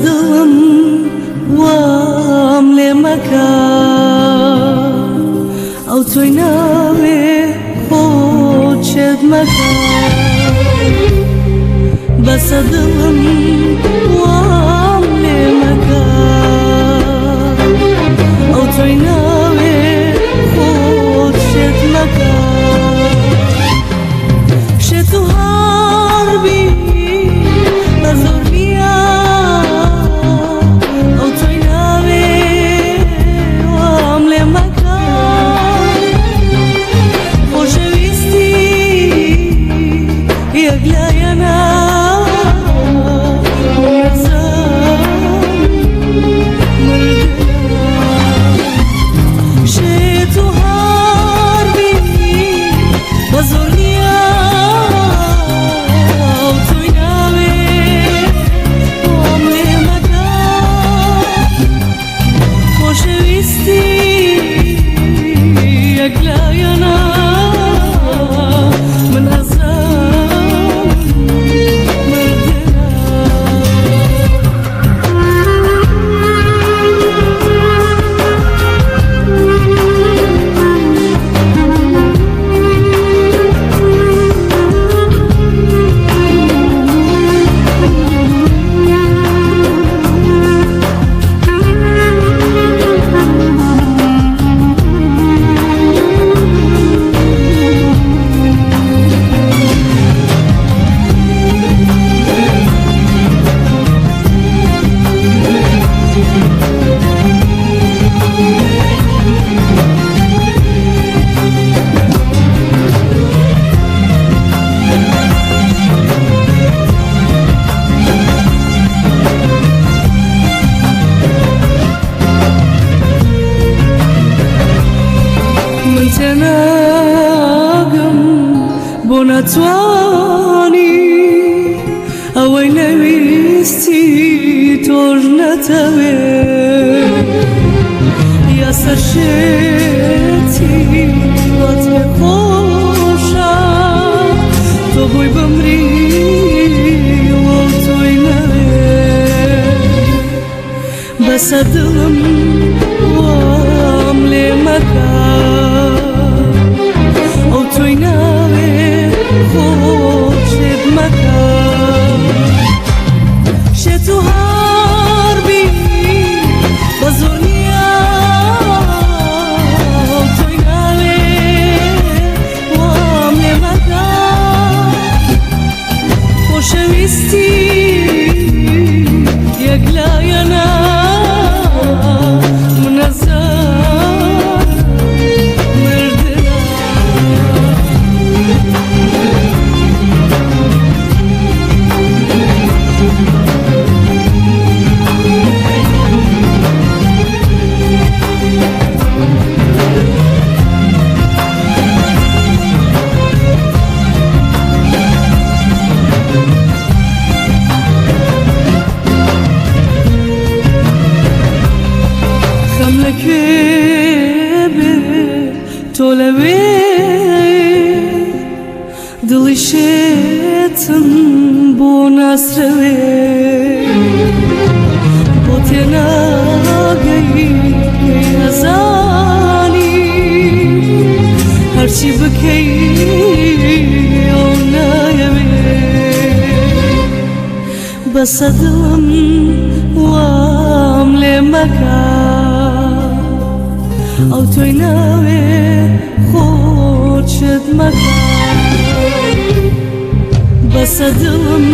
دڵم وام لێ مەکە ئەو تۆی ناوێ خۆچێت مەکە بەسە دڵم وام لێ مەکە ئەو تۆی ناوێ خۆچێت مەکە شێت و هەڕبی بە زۆر نییە ئەو تۆی ناوێ وام لێ مەکە خۆشەویستی یەکلایەنە شێت و هەڕبی بە زۆر نییە ئەو تۆی ناوێ وام لێ مەکە خۆشەویستی یەکلایەنە من ئەزان تێناگەم بۆ نەتوانی ئەوەی نەویستی تۆش نەتەوێ یا سەرشێتی وات پێ خۆشە تۆ بۆی بمری وە تۆی نەوێ بەسە دڵم وام لێ مەکە ئەو تۆی ناوێ خۆشێت مەکە شێت و هەڕبی بە زۆر نییە ئەو تۆی ناوێ وام لێ مەکە خۆشەویستی یەکلایەنە من ئەزان مردنە خەم لەکوێ بێ تۆ لەوێ دڵی شێتم بۆ ناسرەوێ بۆ تێناگەی نەزانی هەرچی بکەی ئەو نایەوێ بەسە دڵم وام لێ مەکە ئەو تۆی ناوێ خۆچێت مەکە بەسە دڵم